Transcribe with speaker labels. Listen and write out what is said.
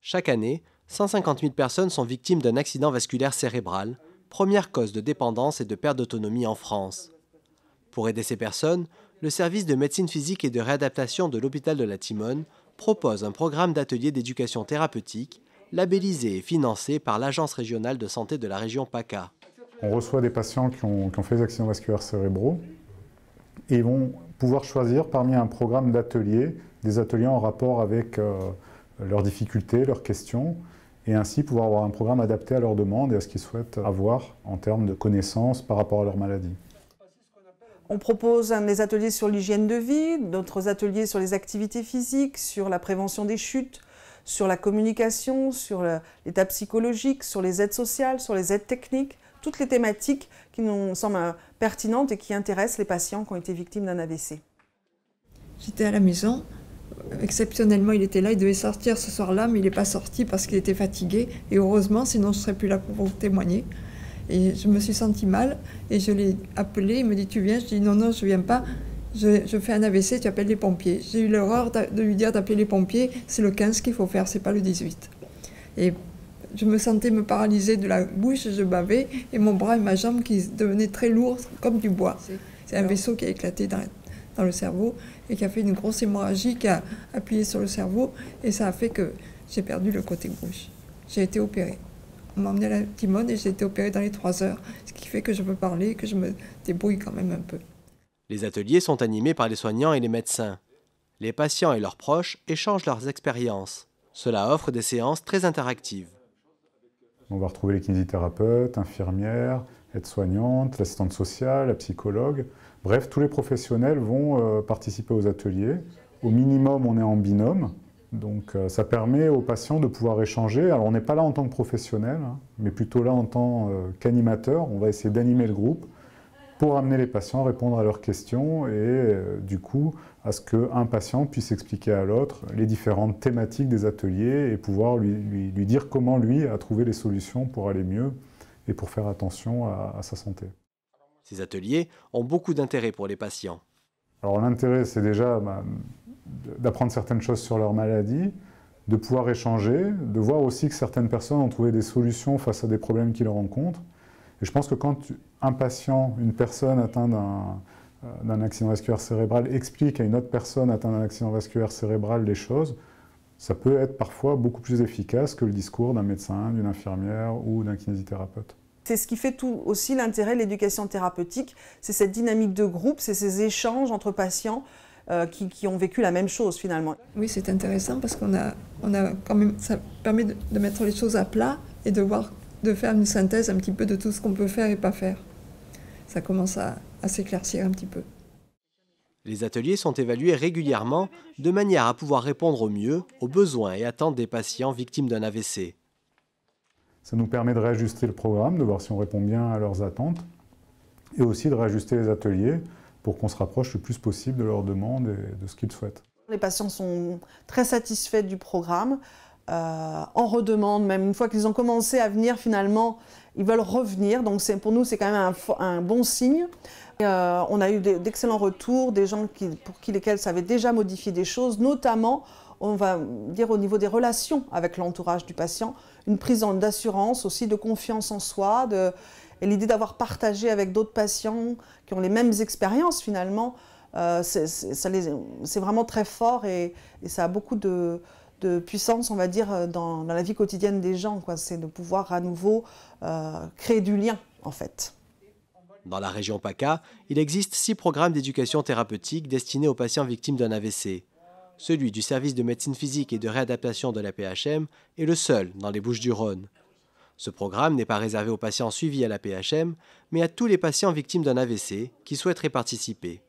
Speaker 1: Chaque année, 150 000 personnes sont victimes d'un accident vasculaire cérébral, première cause de dépendance et de perte d'autonomie en France. Pour aider ces personnes, le service de médecine physique et de réadaptation de l'hôpital de la Timone propose un programme d'ateliers d'éducation thérapeutique labellisé et financé par l'Agence régionale de santé de la région PACA.
Speaker 2: On reçoit des patients qui ont fait des accidents vasculaires cérébraux et ils vont pouvoir choisir parmi un programme d'ateliers, des ateliers en rapport avec leurs difficultés, leurs questions, et ainsi pouvoir avoir un programme adapté à leurs demandes et à ce qu'ils souhaitent avoir en termes de connaissances par rapport à leur maladie.
Speaker 3: On propose des ateliers sur l'hygiène de vie, d'autres ateliers sur les activités physiques, sur la prévention des chutes, sur la communication, sur l'état psychologique, sur les aides sociales, sur les aides techniques, toutes les thématiques qui nous semblent pertinentes et qui intéressent les patients qui ont été victimes d'un AVC.
Speaker 4: J'étais à la maison, exceptionnellement il était là, il devait sortir ce soir-là, mais il n'est pas sorti parce qu'il était fatigué, et heureusement, sinon je ne serais plus là pour vous témoigner. Et je me suis sentie mal, et je l'ai appelé, il me dit « tu viens ?» Je dis « non, non, je ne viens pas, je fais un AVC, tu appelles les pompiers ». J'ai eu l'horreur de lui dire d'appeler les pompiers, c'est le 15 qu'il faut faire, c'est pas le 18. Et je me sentais me paralyser de la bouche, je bavais, et mon bras et ma jambe qui devenaient très lourds, comme du bois. C'est un vaisseau qui a éclaté dans le cerveau, et qui a fait une grosse hémorragie qui a appuyé sur le cerveau, et ça a fait que j'ai perdu le côté gauche. J'ai été opérée. On m'a emmenée à la Timone et j'ai été opérée dans les 3 heures, ce qui fait que je peux parler, que je me débrouille quand même un peu.
Speaker 1: Les ateliers sont animés par les soignants et les médecins. Les patients et leurs proches échangent leurs expériences. Cela offre des séances très interactives.
Speaker 2: On va retrouver les kinésithérapeutes, infirmières, aides-soignantes, l'assistante sociale, la psychologue. Bref, tous les professionnels vont participer aux ateliers. Au minimum, on est en binôme. Donc ça permet aux patients de pouvoir échanger. Alors on n'est pas là en tant que professionnel, hein, mais plutôt là en tant qu'animateur. On va essayer d'animer le groupe pour amener les patients à répondre à leurs questions et du coup à ce qu'un patient puisse expliquer à l'autre les différentes thématiques des ateliers et pouvoir lui dire comment lui a trouvé les solutions pour aller mieux et pour faire attention à sa santé.
Speaker 1: Ces ateliers ont beaucoup d'intérêt pour les patients.
Speaker 2: Alors l'intérêt, c'est déjà d'apprendre certaines choses sur leur maladie, de pouvoir échanger, de voir aussi que certaines personnes ont trouvé des solutions face à des problèmes qu'ils rencontrent. Et je pense que quand un patient, une personne atteinte d'un accident vasculaire cérébral explique à une autre personne atteinte d'un accident vasculaire cérébral les choses, ça peut être parfois beaucoup plus efficace que le discours d'un médecin, d'une infirmière ou d'un kinésithérapeute.
Speaker 3: C'est ce qui fait tout aussi l'intérêt de l'éducation thérapeutique, c'est cette dynamique de groupe, c'est ces échanges entre patients qui ont vécu la même chose finalement.
Speaker 4: Oui, c'est intéressant parce qu'on a quand même, ça permet de mettre les choses à plat et de faire une synthèse un petit peu de tout ce qu'on peut faire et pas faire. Ça commence à s'éclaircir un petit peu.
Speaker 1: Les ateliers sont évalués régulièrement de manière à pouvoir répondre au mieux aux besoins et attentes des patients victimes d'un AVC.
Speaker 2: Ça nous permet de réajuster le programme, de voir si on répond bien à leurs attentes et aussi de réajuster les ateliers pour qu'on se rapproche le plus possible de leurs demandes et de ce qu'ils souhaitent.
Speaker 3: Les patients sont très satisfaits du programme, en redemandent même. Une fois qu'ils ont commencé à venir, finalement, ils veulent revenir. Donc pour nous, c'est quand même un bon signe. On a eu d'excellents retours, des gens pour lesquels ça avait déjà modifié des choses, notamment, on va dire au niveau des relations avec l'entourage du patient, une prise d'assurance, aussi de confiance en soi, et l'idée d'avoir partagé avec d'autres patients qui ont les mêmes expériences finalement, c'est vraiment très fort et ça a beaucoup de puissance, on va dire, dans la vie quotidienne des gens. C'est de pouvoir à nouveau créer du lien en fait.
Speaker 1: Dans la région PACA, il existe 6 programmes d'éducation thérapeutique destinés aux patients victimes d'un AVC. Celui du service de médecine physique et de réadaptation de la PHM est le seul dans les Bouches-du-Rhône. Ce programme n'est pas réservé aux patients suivis à la PHM, mais à tous les patients victimes d'un AVC qui souhaiteraient participer.